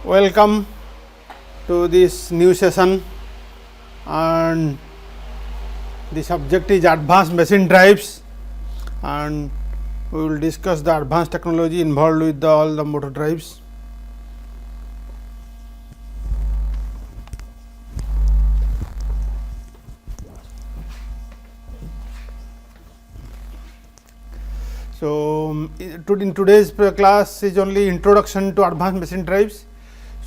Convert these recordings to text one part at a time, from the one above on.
Welcome to this new session, and the subject is advanced machine drives, and we will discuss the advanced technology involved with all the motor drives. So, in today's class is only introduction to advanced machine drives.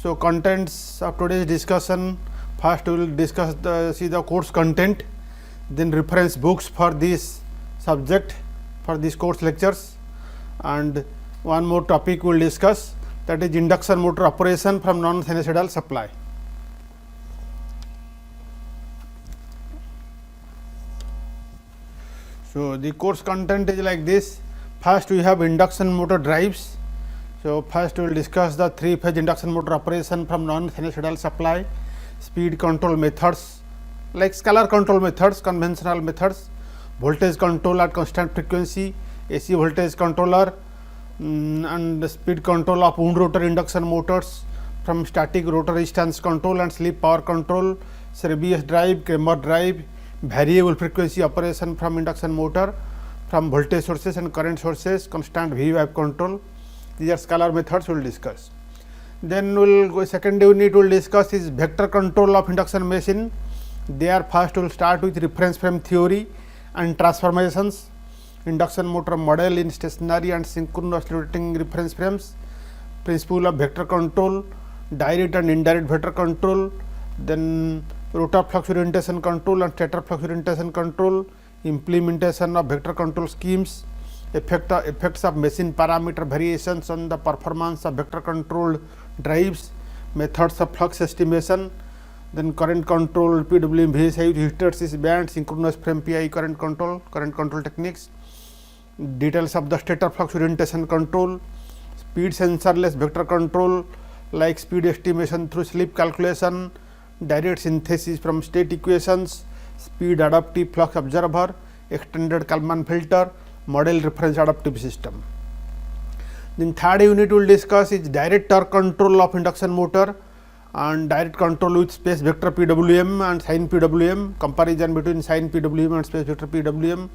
So, contents of today's discussion: first we will discuss see the course content, then reference books for this subject for these course lectures, and one more topic we will discuss, that is induction motor operation from non-sinusoidal supply. So, the course content is like this. First we have induction motor drives. So, first we will discuss the 3-phase induction motor operation from non-sinusoidal supply, speed control methods like scalar control methods, conventional methods, voltage control at constant frequency, AC voltage controller, and the speed control of wound rotor induction motors from static rotor resistance control and slip power control, Serbius drive, Kramer drive, variable frequency operation from induction motor from voltage sources and current sources, constant V wave control. These are scalar methods we will discuss. Then we will go second unit, we will discuss is vector control of induction machine. There first we will start with reference frame theory and transformations, induction motor model in stationary and synchronous rotating reference frames, principle of vector control, direct and indirect vector control, then rotor flux orientation control and stator flux orientation control, implementation of vector control schemes, effects of machine parameter variations on the performance of vector controlled drives, methods of flux estimation, then current control, PWM, VSI, hysteresis band, synchronous frame PI current control techniques, details of the stator flux orientation control, speed sensorless vector control like speed estimation through slip calculation, direct synthesis from state equations, speed adaptive flux observer, extended Kalman filter, model reference adaptive system. Then third unit we will discuss is direct torque control of induction motor and direct control with space vector PWM and sin PWM, comparison between sin PWM and space vector PWM,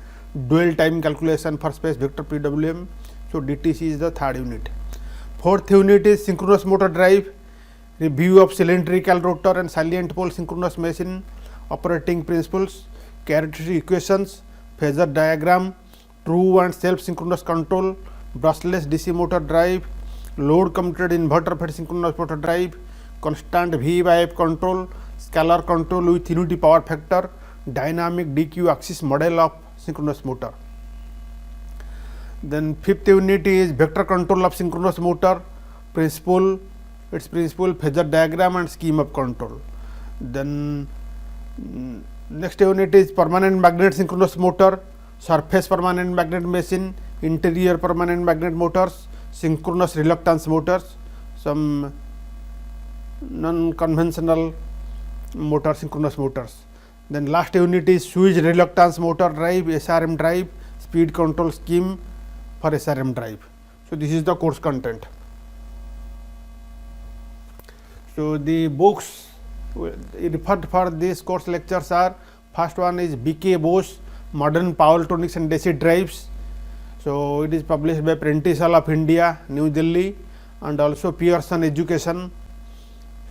dual time calculation for space vector PWM. So, DTC is the third unit. Fourth unit is synchronous motor drive, review of cylindrical rotor and salient pole synchronous machine, operating principles, characteristic equations, phasor diagram, true and self synchronous control, brushless DC motor drive, load commuted inverter fed synchronous motor drive, constant V wave control, scalar control with unity power factor, dynamic DQ axis model of synchronous motor. Then fifth unit is vector control of synchronous motor, principle, phasor diagram and scheme of control. Then next unit is permanent magnet synchronous motor, surface permanent magnet machine, interior permanent magnet motors, synchronous reluctance motors, some non-conventional motor synchronous motors. Then last unit is switch reluctance motor drive, SRM drive, speed control scheme for SRM drive. So, this is the course content. So, the books referred for these course lectures are: first one is BK Bose, Modern Power Electronics and DC Drives. So, it is published by Prentice Hall of India, New Delhi, and also Pearson Education.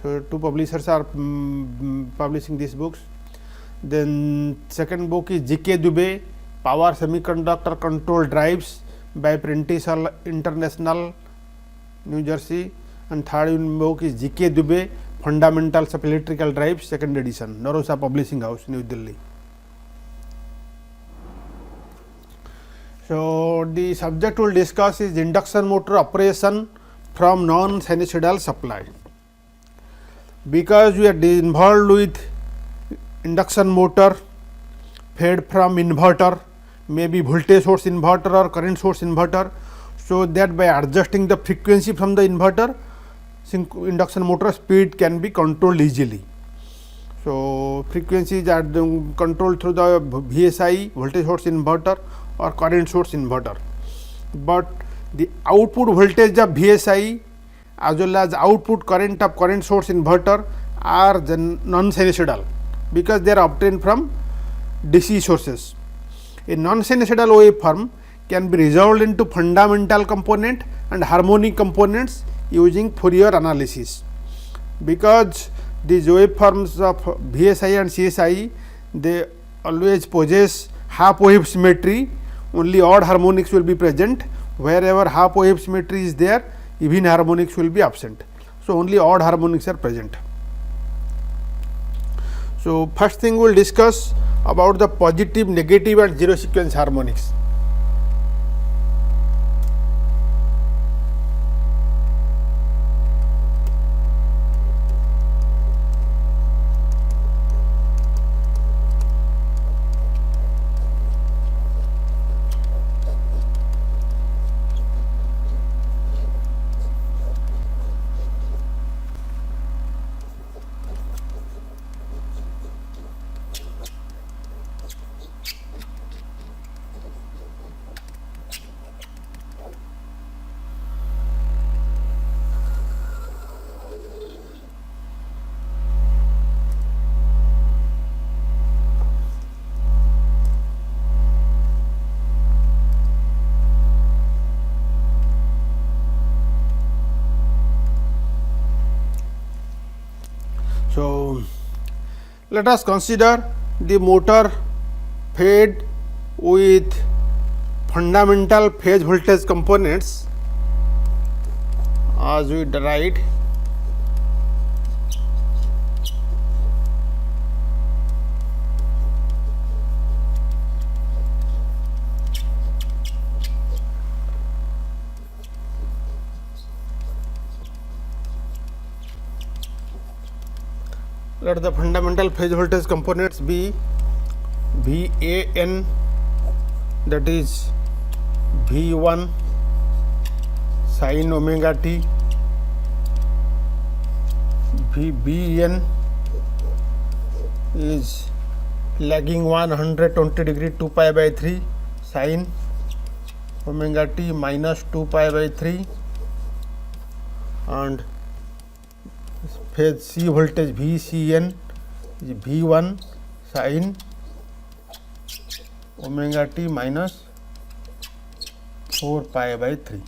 So, two publishers are publishing these books. Then second book is GK Dubey, Power Semiconductor Control Drives by Prentice Hall International, New Jersey, and third book is GK Dubey, Fundamentals of Electrical Drives, second edition, Narosa Publishing House, New Delhi. So, the subject we will discuss is induction motor operation from non-sinusoidal supply. Because we are involved with induction motor fed from inverter, maybe voltage source inverter or current source inverter, so that by adjusting the frequency from the inverter, induction motor speed can be controlled easily. So, frequencies are controlled through the VSI, voltage source inverter, or current source inverter, but the output voltage of VSI as well as output current of current source inverter are non-sinusoidal because they are obtained from DC sources. A non-sinusoidal waveform can be resolved into fundamental component and harmonic components using Fourier analysis. Because these waveforms of VSI and CSI, they always possess half wave symmetry, only odd harmonics will be present. Wherever half wave symmetry is there, even harmonics will be absent. So, only odd harmonics are present. So, first thing we will discuss about the positive, negative and zero sequence harmonics. So, let us consider the motor fed with fundamental phase voltage components as we write. Let the fundamental phase voltage components be VAN, that is V1 sin omega t, VBN is lagging 120 degree 2 pi by 3 sin omega t minus 2 pi by 3, and phase C voltage VCN is V1 sin omega t minus 4 pi by 3.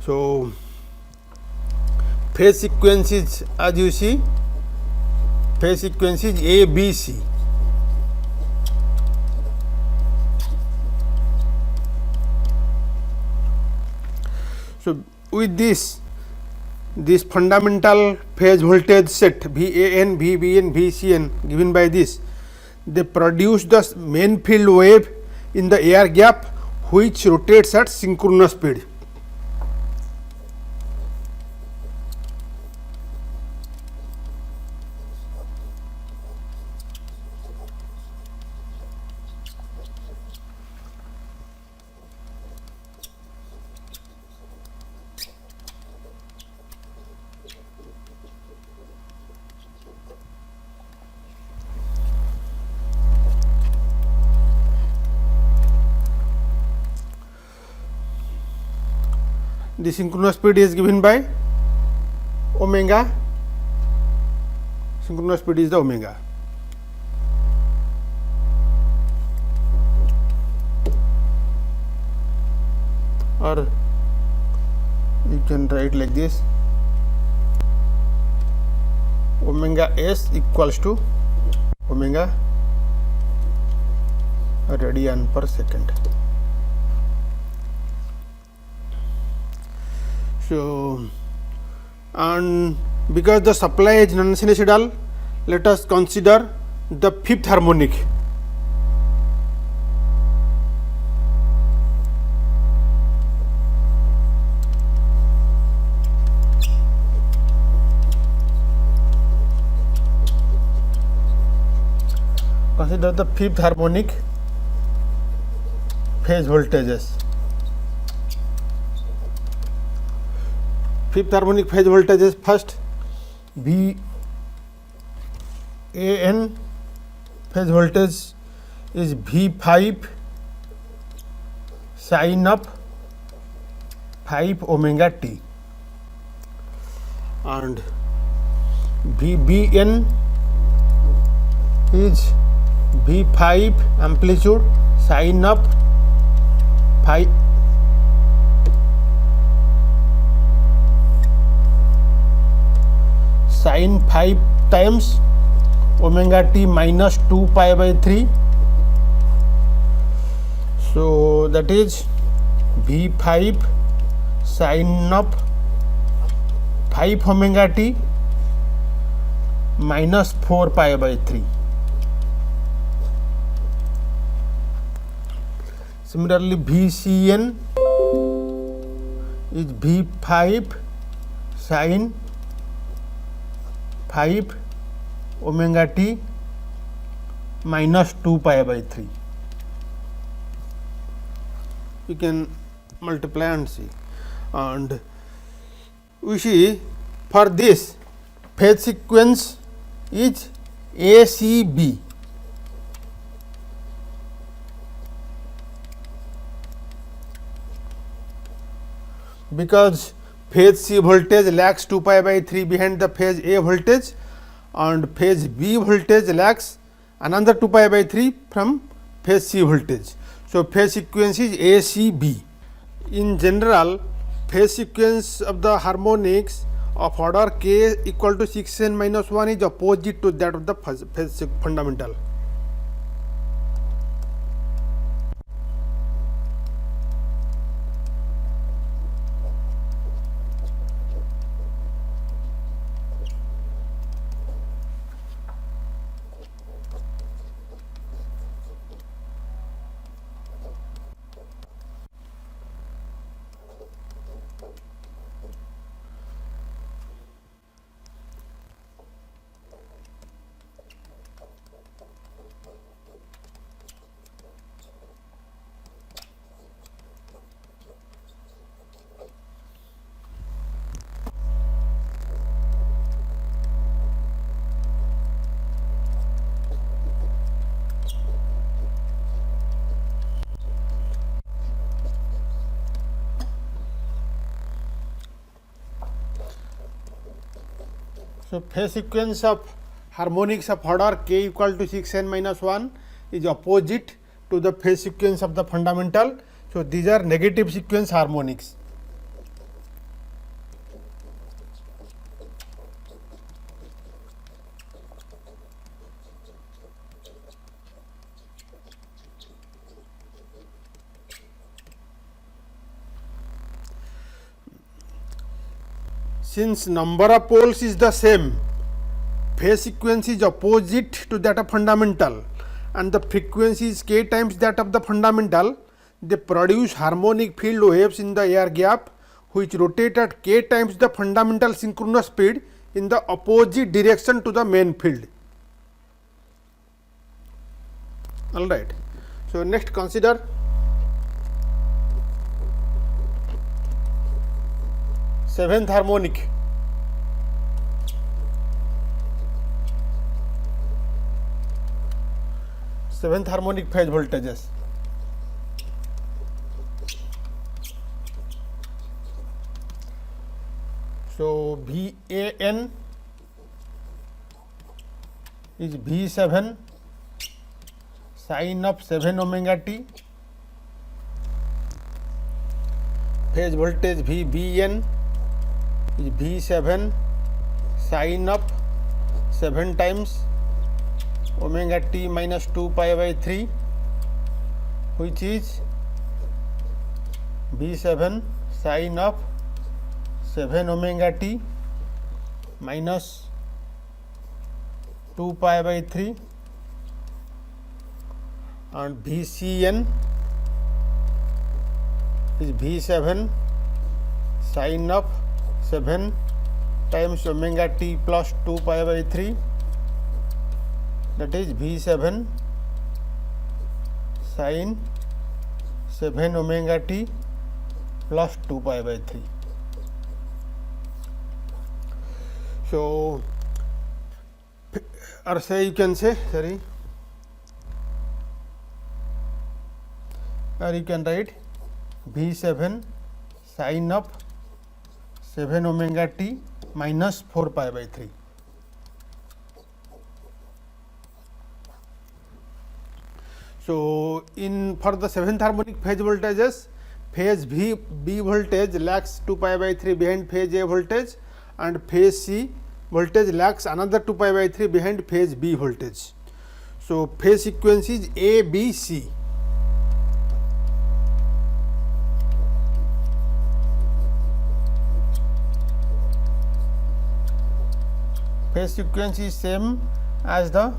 So, phase sequence is, as you see, phase sequence is A, B, C. So, with this fundamental phase voltage set VAN, VBN, VCN given by this, they produce the main field wave in the air gap which rotates at synchronous speed. The synchronous speed is given by omega. Synchronous speed is the omega. Or you can write like this: omega s equals to omega radian per second. So, and because the supply is non-sinusoidal, let us consider the fifth harmonic. Consider the fifth harmonic phase voltages. Fifth harmonic phase voltage is first VAN phase voltage is V5 sin of 5 omega t. and VBN is V5 amplitude sine of 5 sine 5 times omega t minus 2 pi by 3. So that is V5 sine of 5 omega t minus 4 pi by 3. Similarly, VCN is V5 sine 5 omega t minus 2 pi by 3. You can multiply and see, and we see for this phase sequence is ACB. Because phase C voltage lags 2 pi by 3 behind the phase A voltage, and phase B voltage lags another 2 pi by 3 from phase C voltage. So phase sequence is ACB. In general, phase sequence of the harmonics of order k equal to 6n minus 1 is opposite to that of the phase fundamental. So phase sequence of harmonics of order k equal to 6n minus 1 is opposite to the phase sequence of the fundamental. So these are negative sequence harmonics. Since number of poles is the same, phase sequence is opposite to that of fundamental, and the frequency is k times that of the fundamental, they produce harmonic field waves in the air gap which rotate at k times the fundamental synchronous speed in the opposite direction to the main field. Alright. So next consider seventh harmonic. Seventh harmonic phase voltages. So VAN is V7 sine of 7 omega t. Phase voltage VBN is V7 sine of 7 times omega t minus 2 pi by 3, which is V7 sine of 7 omega t minus 2 pi by 3, and VCN is V7 sine of 7 times omega t plus 2 pi by 3, that is V7 sine 7 omega t plus 2 pi by 3. So, or say you can say, sorry, or you can write V7 sine of 7 omega t minus 4 pi by 3. So, for the 7th harmonic phase voltages, phase B voltage lags 2 pi by 3 behind phase A voltage, and phase C voltage lags another 2 pi by 3 behind phase B voltage. So, phase sequence is A, B, C. Phase sequence is same as the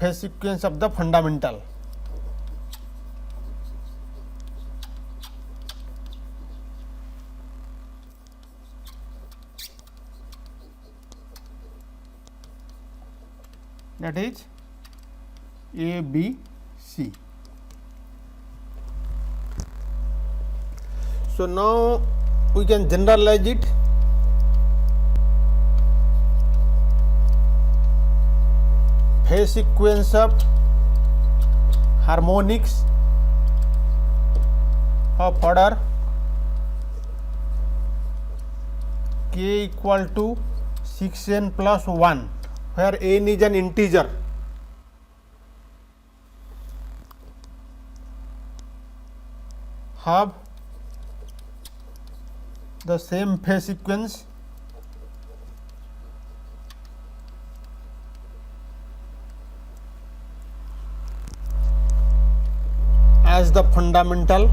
phase sequence of the fundamental. That is A, B, C. So, now we can generalize it. Phase sequence of harmonics of order k equal to 6n plus 1, where n is an integer. Have the same phase sequence as the fundamental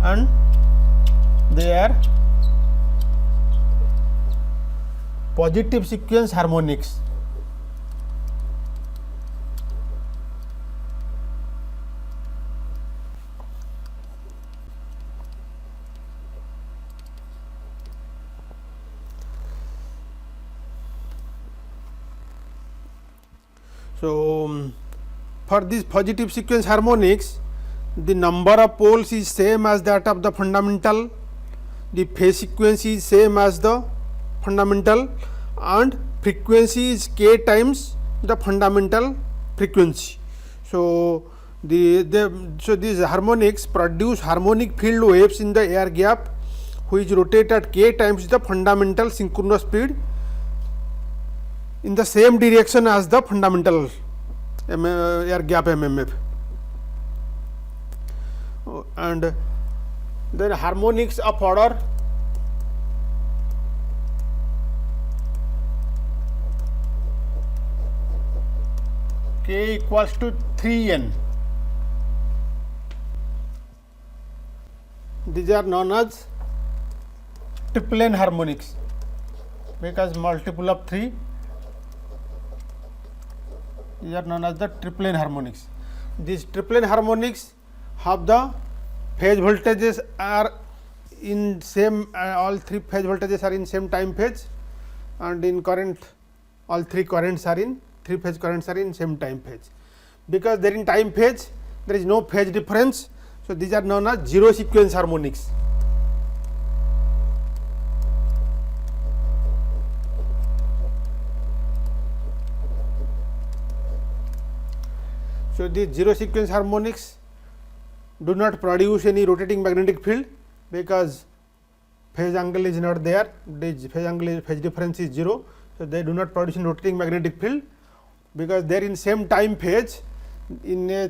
and they are positive sequence harmonics. So, for this positive sequence harmonics, the number of poles is same as that of the fundamental, the phase sequence is same as the fundamental, and frequency is k times the fundamental frequency. So, these harmonics produce harmonic field waves in the air gap, which rotate at k times the fundamental synchronous speed in the same direction as the fundamental air gap MMF. And then harmonics of order k equals to 3n. These are known as triplen harmonics, because multiple of 3. These are known as the triplen harmonics. These triplen harmonics have the phase voltages are in same, all 3 phase voltages are in same time phase, and in current all 3 currents are in 3 phase currents are in same time phase. Because they are in time phase, there is no phase difference. So, these are known as zero sequence harmonics. So, the zero sequence harmonics do not produce any rotating magnetic field, because phase angle is not there, phase difference is 0. So, they do not produce any rotating magnetic field, because they are in same time phase. In a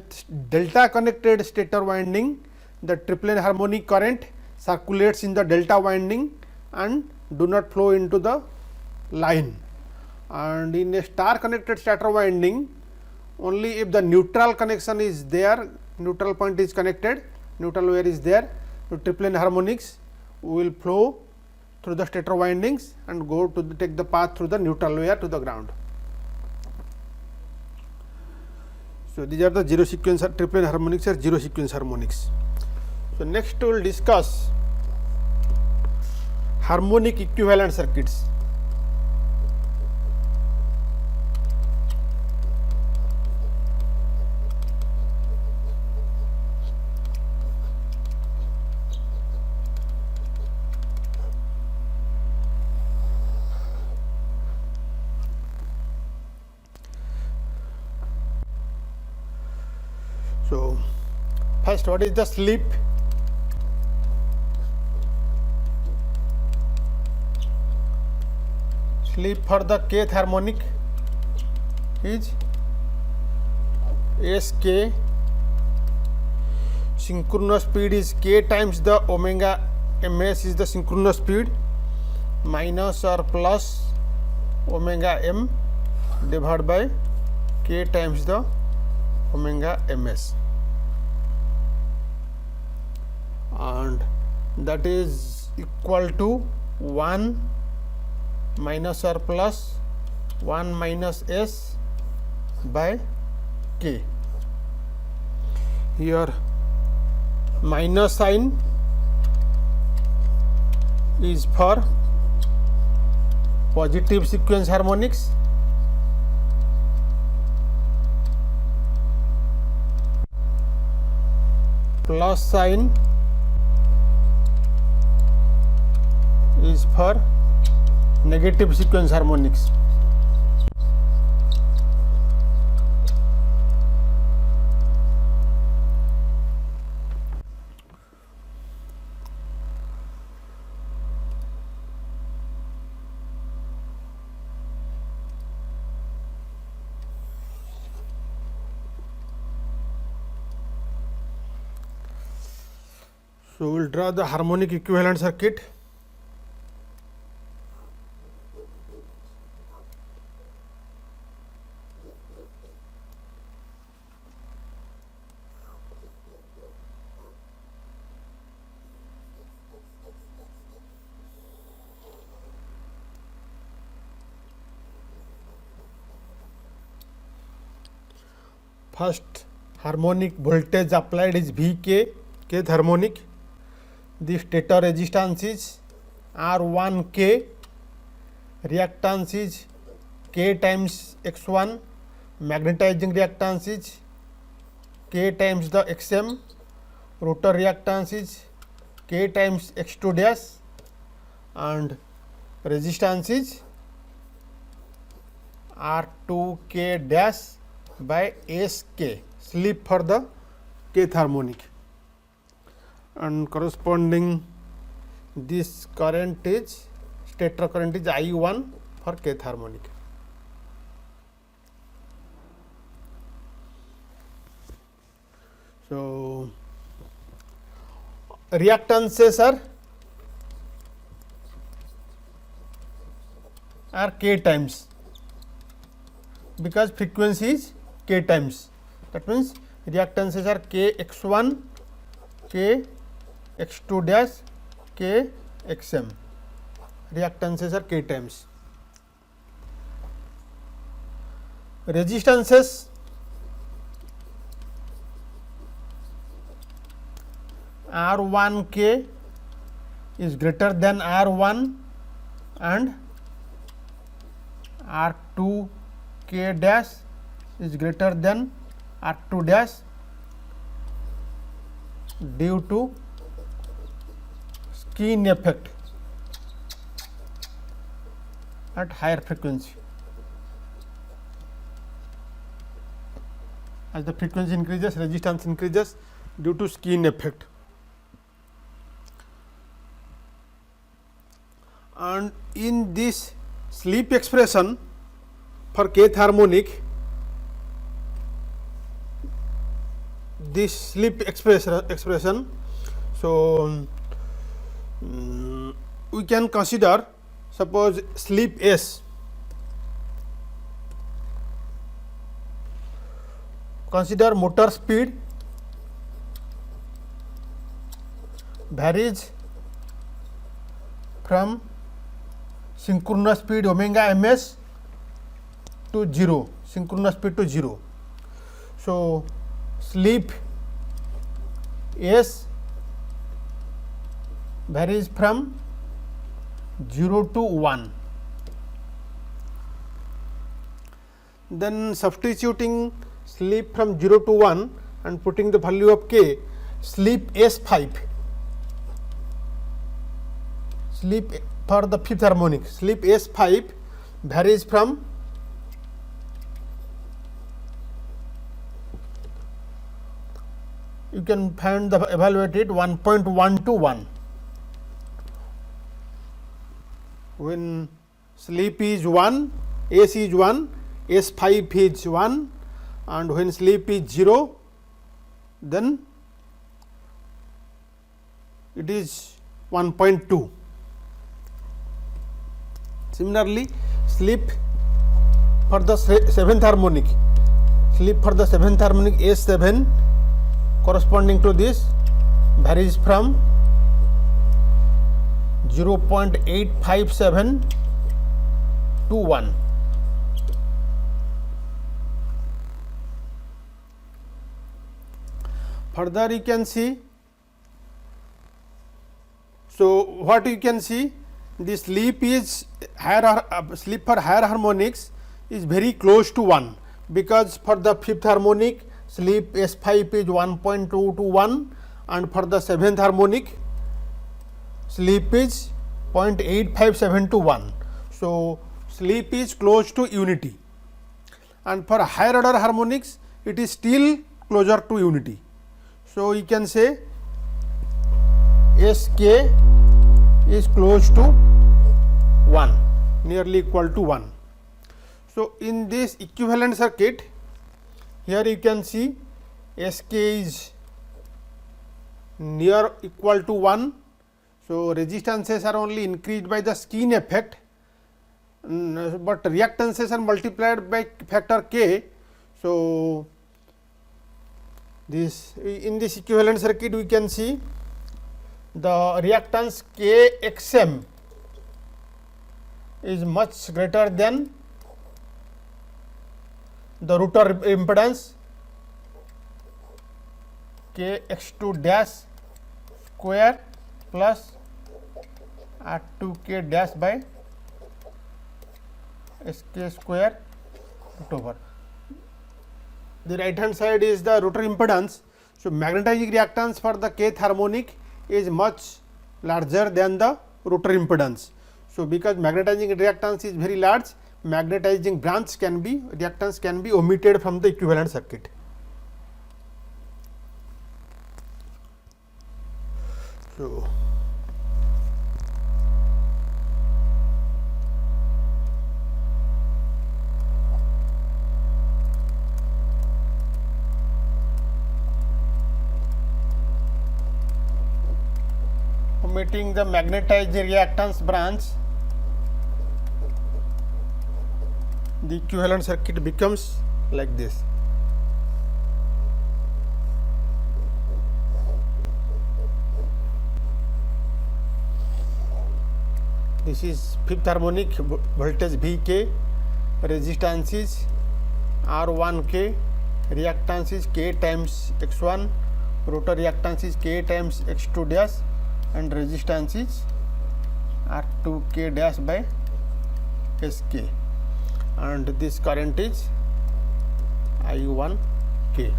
delta connected stator winding, the triplen harmonic current circulates in the delta winding and do not flow into the line, and in a star connected stator winding, only if the neutral connection is there, neutral point is connected, neutral wire is there, so triplen harmonics will flow through the stator windings and go to take the path through the neutral wire to the ground. So, these are the zero sequence triplen harmonics or zero sequence harmonics. So, next we will discuss harmonic equivalent circuits. So, First, what is the sleep? Sleep for the kth harmonic is Sk. Synchronous speed is k times the omega ms is the synchronous speed minus or plus omega m divided by k times the omega ms, and that is equal to 1 minus or plus 1 minus s by k. Here minus sign is for positive sequence harmonics, plus sign is for negative sequence harmonics. So, we will draw the harmonic equivalent circuit. First harmonic voltage applied is Vk, kth harmonic. The stator resistance is R1K, reactance is K times X1, magnetizing reactance is K times the Xm, rotor reactance is K times X2 dash, and resistance is R2K dash by Sk, slip for the kth harmonic, and corresponding this current is stator current is I1 for kth harmonic. So, reactances are k times, because frequency is k times. That means reactances are k x1, k x2 dash, k xm. Reactances are k times. Resistances R1K is greater than R1 and R2K dash is greater than R2 dash due to skein effect at higher frequency. As the frequency increases, resistance increases due to skein effect. And in this slip expression for kth harmonic, this slip expression, so we can consider, suppose slip S, consider motor speed varies from synchronous speed omega ms to 0, synchronous speed to 0. So, slip S varies from 0 to 1. Then substituting slip from 0 to 1 and putting the value of k, slip S5, slip for the fifth harmonic, slip S5 varies from 0 you can find the evaluate it 1.1 to 1. When sleep is 1, S is 1, S5 is 1, and when sleep is 0, then it is 1.2. Similarly, sleep for the 7th harmonic, S7 corresponding to this varies from 0.857 to 1. Further you can see, so what you can see, the sleep is sleep for higher harmonics is very close to 1, because for the 5th harmonic sleep S5 is 1.2 to 1, and for the 7th harmonic sleep is 0.857 to 1. So, sleep is close to unity, and for higher order harmonics it is still closer to unity. So, you can say Sk is close to 1, nearly equal to 1. So, in this equivalent circuit, here you can see Sk is near equal to 1. So, resistances are only increased by the skin effect, but reactances are multiplied by factor K. So, this in this equivalent circuit we can see the reactance Kxm is much greater than the rotor impedance Kx2 dash square plus R2k dash by Sk square root over. The right hand side is the rotor impedance. So, magnetizing reactance for the kth harmonic is much larger than the rotor impedance. So, because magnetizing reactance is very large, magnetizing branch can be reactance can be omitted from the equivalent circuit. So, omitting the magnetized reactance branch, the equivalent circuit becomes like this. This is 5th harmonic, voltage Vk, resistance is R1k, reactance is K times X1, rotor reactance is K times X2 dash, and resistance is R2k dash by Sk, and this current is I1k.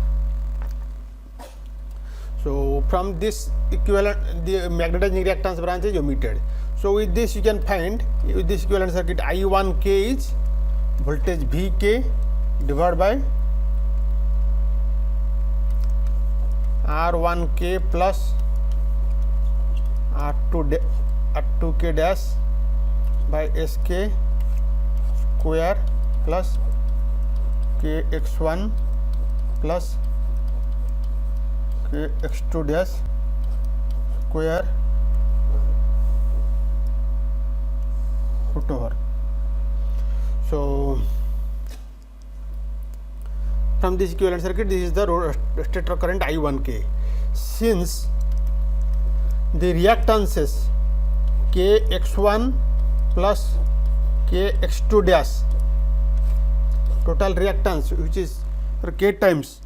So, from this equivalent the magnetizing reactance branch is omitted. So, with this you can find, with this equivalent circuit, I1k is voltage Vk divided by R1k plus R2k dash by Sk square plus Kx1 plus Kx2 dash square root over. So, from this equivalent circuit, this is the stator current I1k. Since the reactances Kx1 plus Kx2 dash, total reactance which is for K times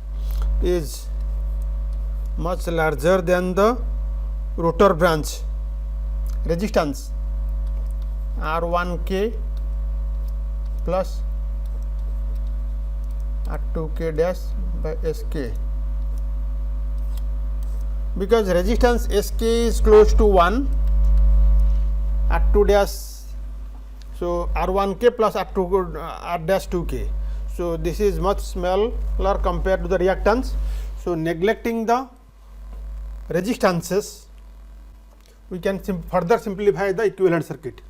is much larger than the rotor branch resistance R1k plus R2k dash by Sk. Because resistance Sk is close to 1, R2 dash, so R1k plus R2 R dash 2k. So, this is much smaller compared to the reactance. So, neglecting the resistances, we can further simplify the equivalent circuit.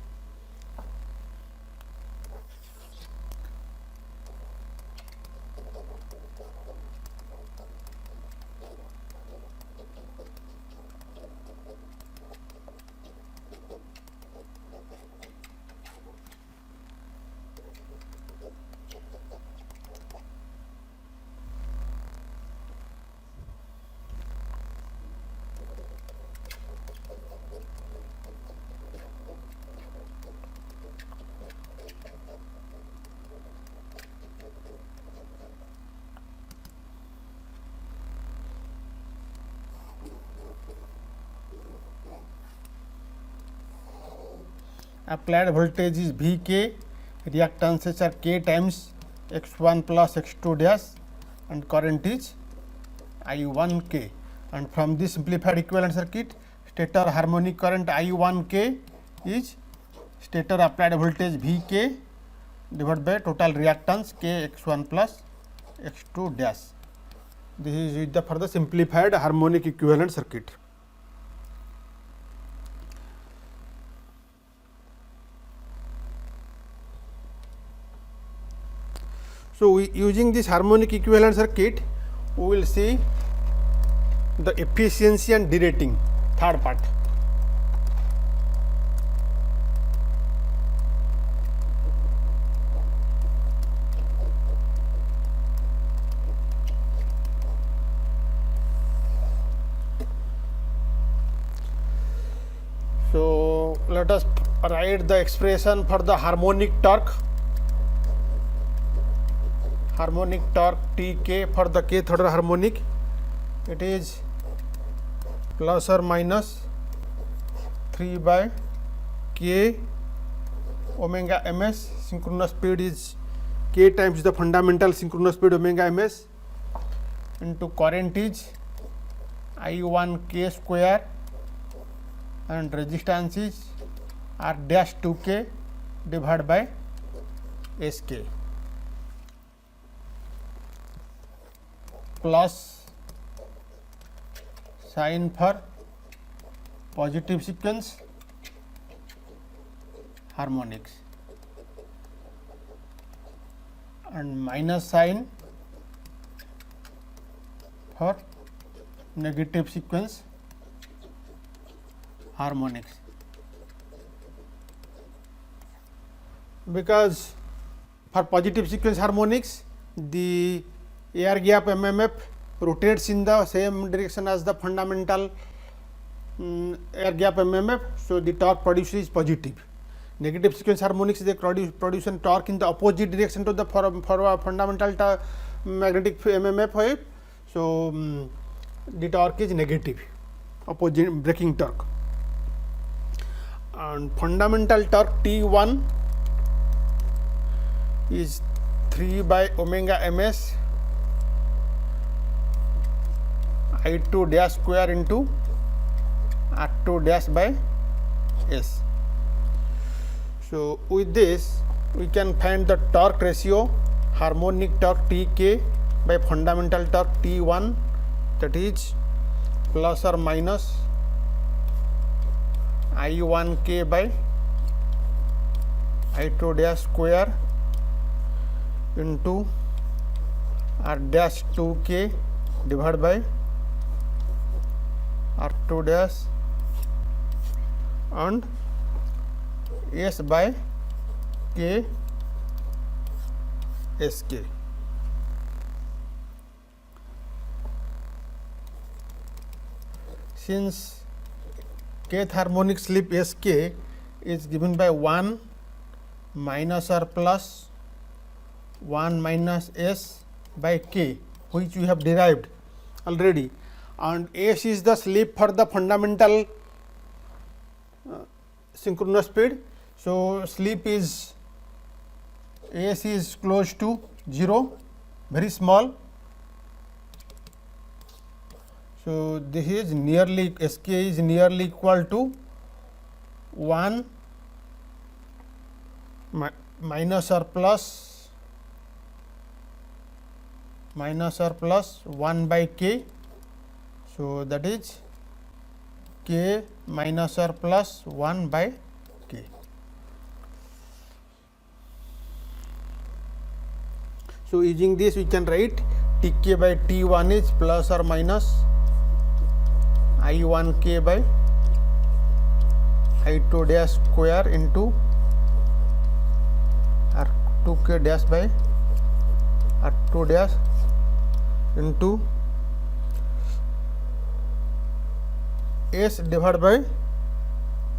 Applied voltage is Vk, reactances are K times x1 plus x2 dash, and current is I1k. And from this simplified equivalent circuit, stator harmonic current I1k is stator applied voltage Vk divided by total reactance K x1 plus x2 dash. This is the further simplified harmonic equivalent circuit. So, using this harmonic equivalent circuit, we will see the efficiency and derating, third part. So, let us write the expression for the harmonic torque. Harmonic torque Tk for the kth order harmonic, it is plus or minus 3 by k omega ms. Synchronous speed is k times the fundamental synchronous speed omega ms into current is I1k square and resistance is R dash 2k divided by Sk. Plus sign for positive sequence harmonics and minus sign for negative sequence harmonics. Because for positive sequence harmonics, the air gap MMF rotates in the same direction as the fundamental air gap MMF. So, the torque produced is positive. Negative sequence harmonics, they produce torque in the opposite direction to the fundamental magnetic MMF wave. So, the torque is negative, opposite braking torque. And fundamental torque T1 is 3 by omega ms I2 dash square into R2 dash by S. So, with this we can find the torque ratio harmonic torque Tk by fundamental torque T1, that is plus or minus I1k by I2 dash square into R dash 2k divided by R2 dash and S by K Sk. Since kth harmonic slip Sk is given by 1 minus or plus 1 minus S by K, which we have derived already, and S is the slip for the fundamental synchronous speed. So, slip is S is close to 0, very small. So, this is nearly Sk is nearly equal to 1 minus or plus 1 by K. So, that is k minus or plus 1 by k. So using this we can write Tk by T1 is plus or minus I1k by I2 dash square into R2k dash by R2 dash into S divided by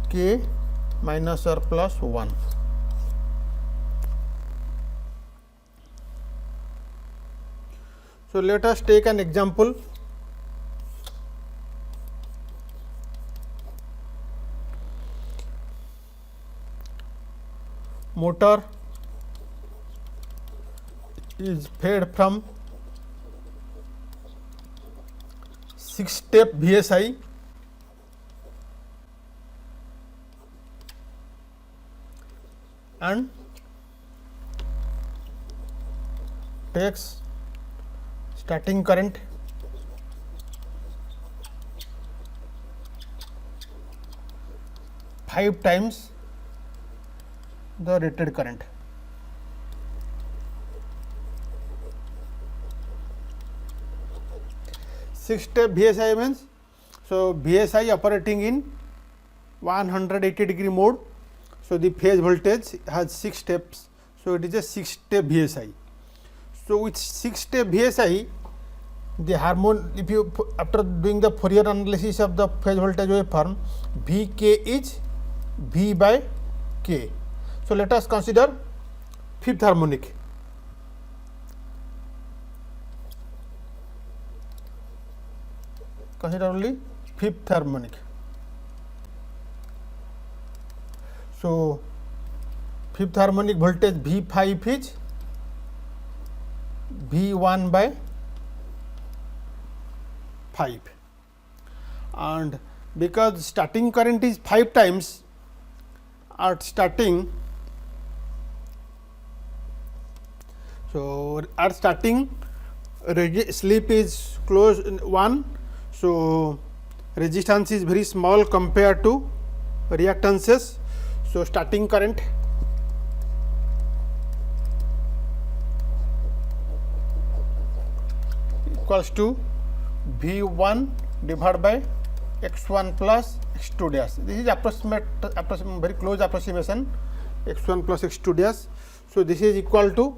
k minus or plus 1. So let us take an example. Motor is fed from 6-step VSI and takes starting current five times the rated current. Six-step VSI means, so VSI operating in 180 degree mode. So the phase voltage has 6 steps. So it is a 6-step VSI. So with 6-step VSI, the if you after doing the Fourier analysis of the phase voltage waveform, Vk is V by K. So let us consider fifth harmonic. Consider only fifth harmonic. So fifth harmonic voltage V5 is V1 by 5, and because starting current is 5 times at starting, so at starting slip is close 1, so resistance is very small compared to reactances. So starting current equals to V1 divided by x1 plus x2 dash. This is approximate very close approximation, x1 plus x2 dash. So this is equal to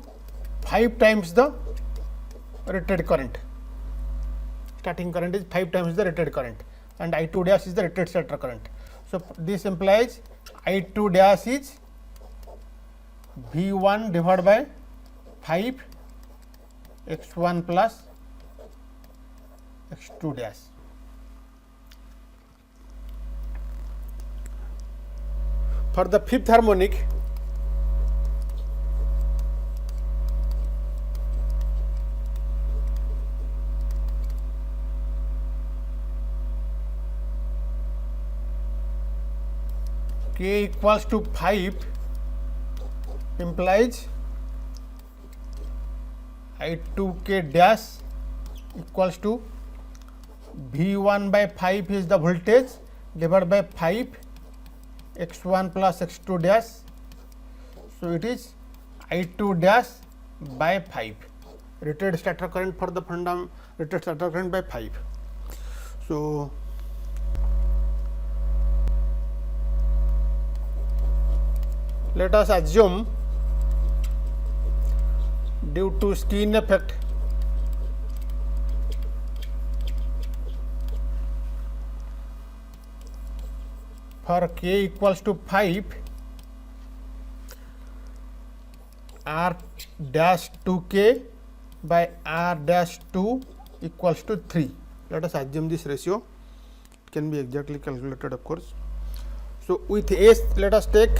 5 times the rated current. Starting current is 5 times the rated current, and I2 dash is the rated starter current. So this implies I2 dash is V1 divided by 5 x1 plus x2 dash. For the fifth harmonic, K equals to 5 implies I2k dash equals to V1 by 5 is the voltage divided by 5 x1 plus x2 dash. So it is I2 dash by 5, rated starter current for the rated starter current by 5. So let us assume, due to skin effect, for k equals to 5, r dash 2k by r dash 2 equals to 3. Let us assume this ratio. It can be exactly calculated, of course. So with S, let us take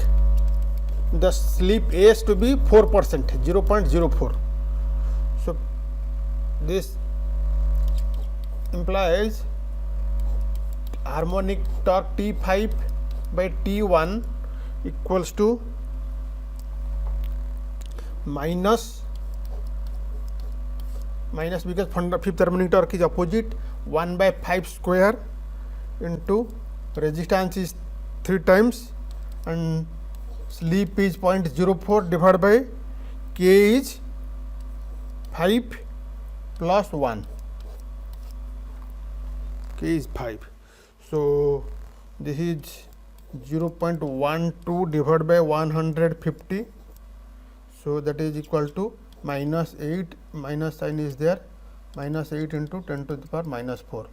the slip S to be 4%, 0.04. So this implies harmonic torque T5 by T1 equals to minus because fifth harmonic torque is opposite 1 by 5 square into resistance is 3 times and slip is 0.04 divided by K is 5 plus 1, K is 5. So, this is 0.12 divided by 150. So, that is equal to minus 8, minus sign is there, minus 8 into 10 to the power minus 4.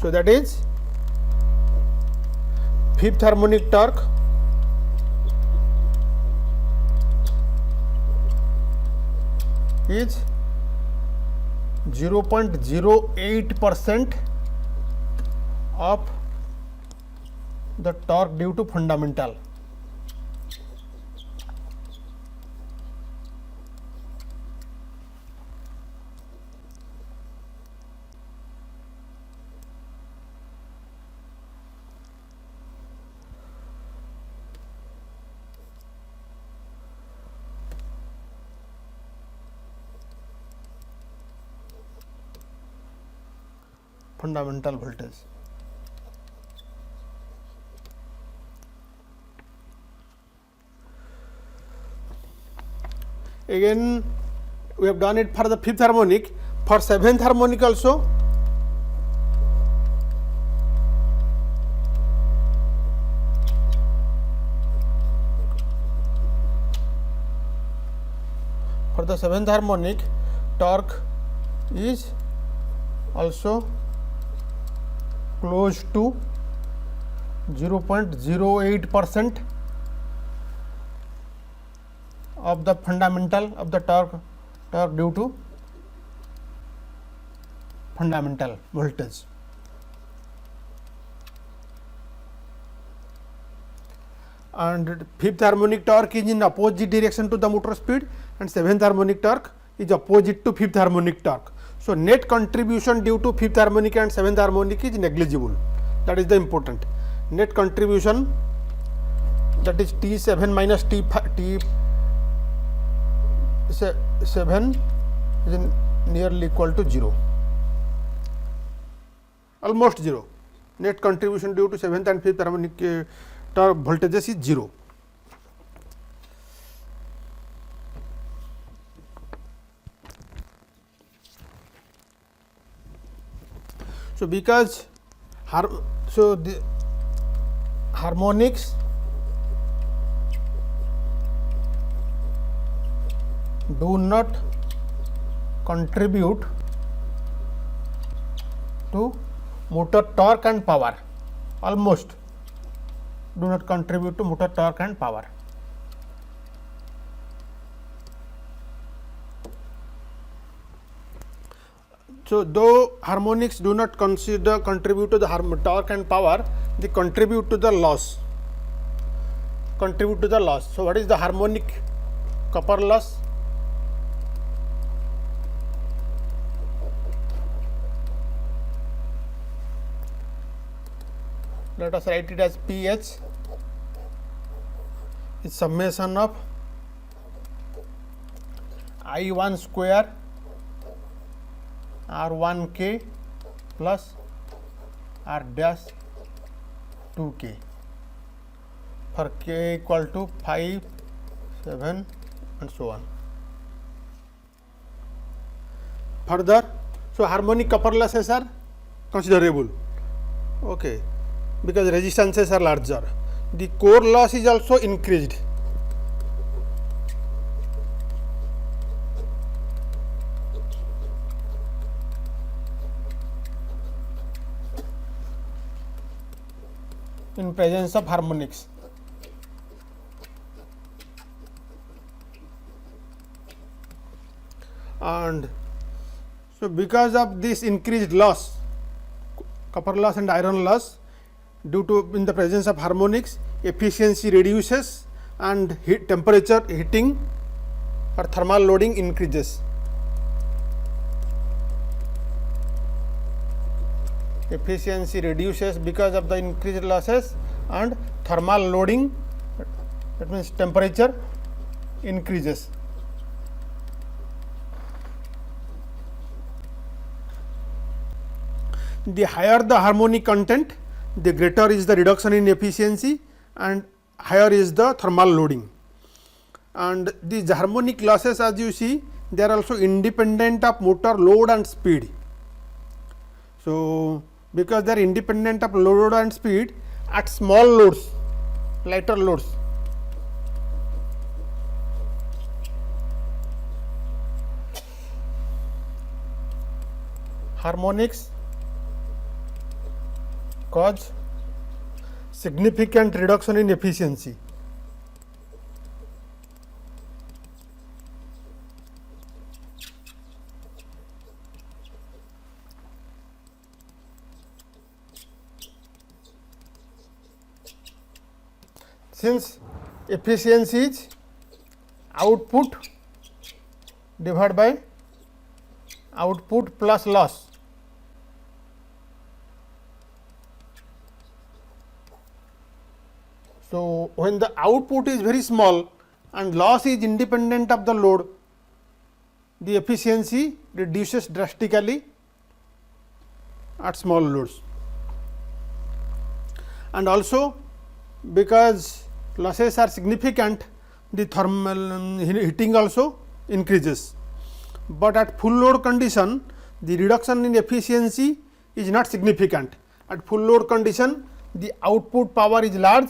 So, that is fifth harmonic torque is 0.08% of the torque due to fundamental. Fundamental voltage. Again, we have done it for the fifth harmonic. For seventh harmonic also, for the seventh harmonic, torque is also close to 0.08% of the fundamental of the torque due to fundamental voltage. And fifth harmonic torque is in opposite direction to the motor speed, and seventh harmonic torque is opposite to fifth harmonic torque. So, net contribution due to fifth harmonic and seventh harmonic is negligible. That is the important. Net contribution, that is T7 minus T7 is nearly equal to 0, almost 0. Net contribution due to seventh and fifth harmonic torque voltages is 0. So, because the harmonics do not contribute to motor torque and power, almost do not contribute to motor torque and power. So, though harmonics do not contribute to the torque and power, they contribute to the loss. So, what is the harmonic copper loss? Let us write it as PH is summation of I1 square R1K plus R dash 2K for K equal to 5, 7 and so on. Further, so harmonic copper losses are considerable, okay, because resistances are larger. The core loss is also increased. In presence of harmonics. And so, because of this increased loss, copper loss and iron loss, due to in the presence of harmonics, efficiency reduces and heating or thermal loading increases. Efficiency reduces because of the increased losses and thermal loading, that means temperature increases. the higher the harmonic content, the greater is the reduction in efficiency and higher is the thermal loading. And these harmonic losses, as you see, they are also independent of motor load and speed. So, because they are independent of load and speed, at small loads, lighter loads, harmonics cause significant reduction in efficiency. Since efficiency is output divided by output plus loss. So, when the output is very small and loss is independent of the load, the efficiency reduces drastically at small loads. And also, because losses are significant, the thermal heating also increases, but at full load condition the reduction in efficiency is not significant. At full load condition the output power is large,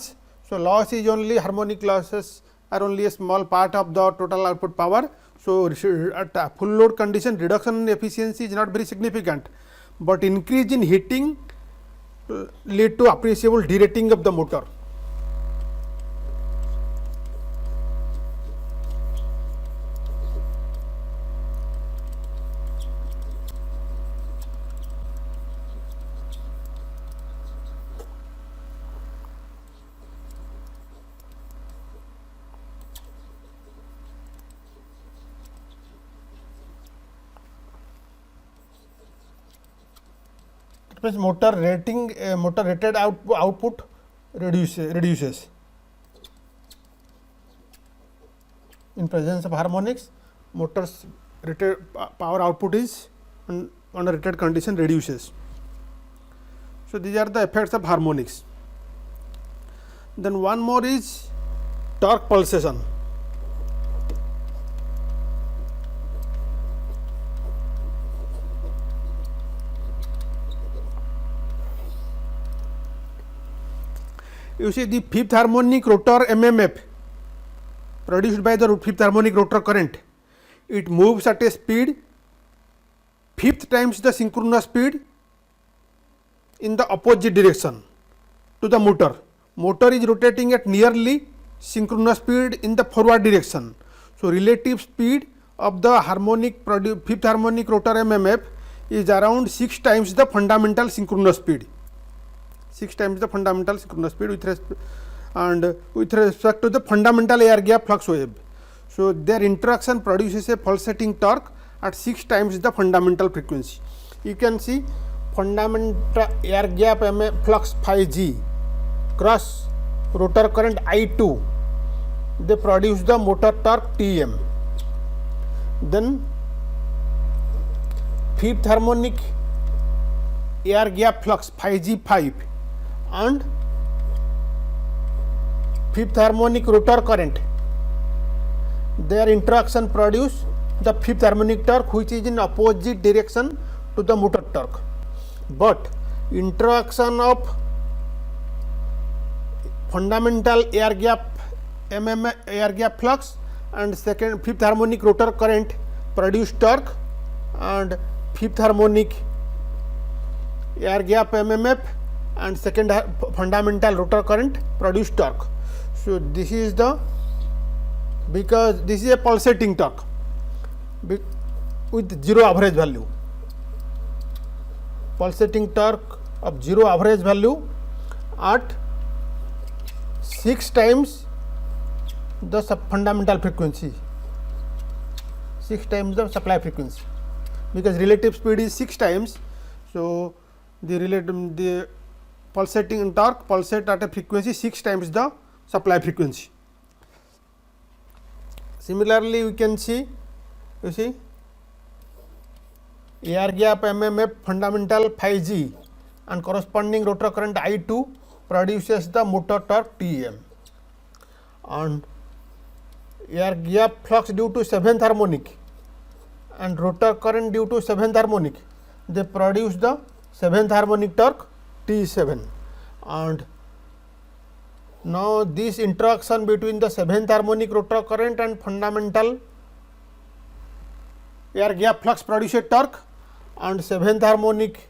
so loss is only, harmonic losses are only a small part of the total output power. So, at full load condition reduction in efficiency is not very significant, but increase in heating lead to appreciable derating of the motor. Means motor rated output reduces in presence of harmonics. Motor's rated power output is on a rated condition reduces. So, these are the effects of harmonics. Then one more is torque pulsation. You see, the fifth harmonic rotor MMF produced by the fifth harmonic rotor current, it moves at a speed fifth times the synchronous speed in the opposite direction to the motor. Motor is rotating at nearly synchronous speed in the forward direction. So, relative speed of the fifth harmonic rotor MMF is around 6 times the fundamental synchronous speed. 6 times the fundamental synchronous speed with respect to the fundamental air gap flux wave. So, their interaction produces a pulsating torque at 6 times the fundamental frequency. You can see fundamental air gap flux phi g cross rotor current I2, they produce the motor torque Tm. Then fifth harmonic air gap flux phi g5 and fifth harmonic rotor current, their interaction produce the fifth harmonic torque, which is in opposite direction to the motor torque. But interaction of fundamental air gap air gap flux and fifth harmonic rotor current produce torque, and fifth harmonic air gap MMF and fundamental rotor current produce torque. So, this is because this is a pulsating torque with zero average value, pulsating torque of zero average value at 6 times the fundamental frequency, 6 times the supply frequency, because relative speed is 6 times. So, the pulsating torque pulsate at a frequency 6 times the supply frequency. Similarly, we can see, you see, air gap MMF fundamental phi g and corresponding rotor current I2 produces the motor torque Tm, and air gap flux due to 7th harmonic and rotor current due to 7th harmonic, they produce the 7th harmonic torque T7. And now this interaction between the 7th harmonic rotor current and fundamental air gap flux produces torque, and 7th harmonic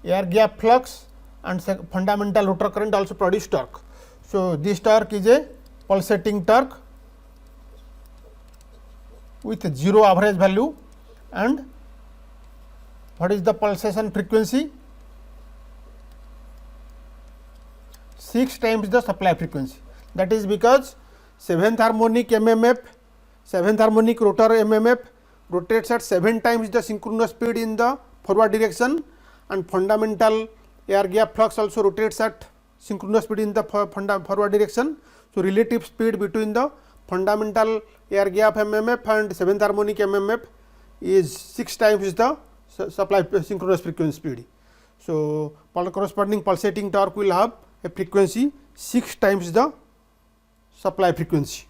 air gap flux and fundamental rotor current also produce torque. So, this torque is a pulsating torque with 0 average value, and what is the pulsation frequency? 6 times the supply frequency. That is because 7th harmonic MMF, 7th harmonic rotor MMF rotates at 7 times the synchronous speed in the forward direction, and fundamental air gap flux also rotates at synchronous speed in the forward direction. So, relative speed between the fundamental air gap MMF and 7th harmonic MMF is 6 times the supply synchronous frequency speed. So, corresponding pulsating torque will have a frequency 6 times the supply frequency.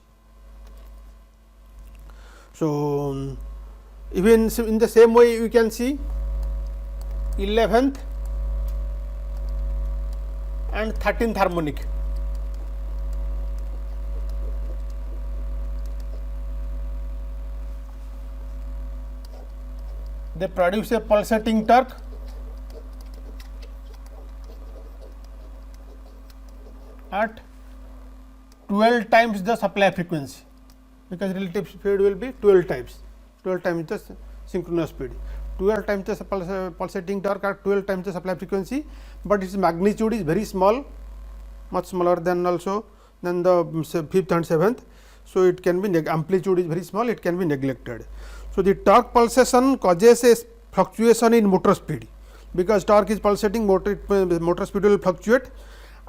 So, even in the same way you can see 11th and 13th harmonic. They produce a pulsating torque at 12 times the supply frequency, because relative speed will be 12 times the synchronous speed, 12 times the pulsating torque at 12 times the supply frequency, but its magnitude is very small, much smaller than also than the 5th and 7th. So, it can be amplitude is very small, it can be neglected. So, the torque pulsation causes a fluctuation in motor speed, because torque is pulsating, motor speed will fluctuate.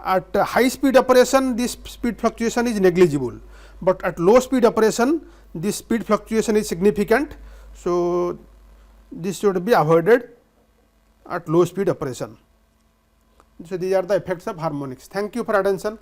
At high speed operation, this speed fluctuation is negligible, but at low speed operation, this speed fluctuation is significant. So, this should be avoided at low speed operation. So, these are the effects of harmonics. Thank you for attention.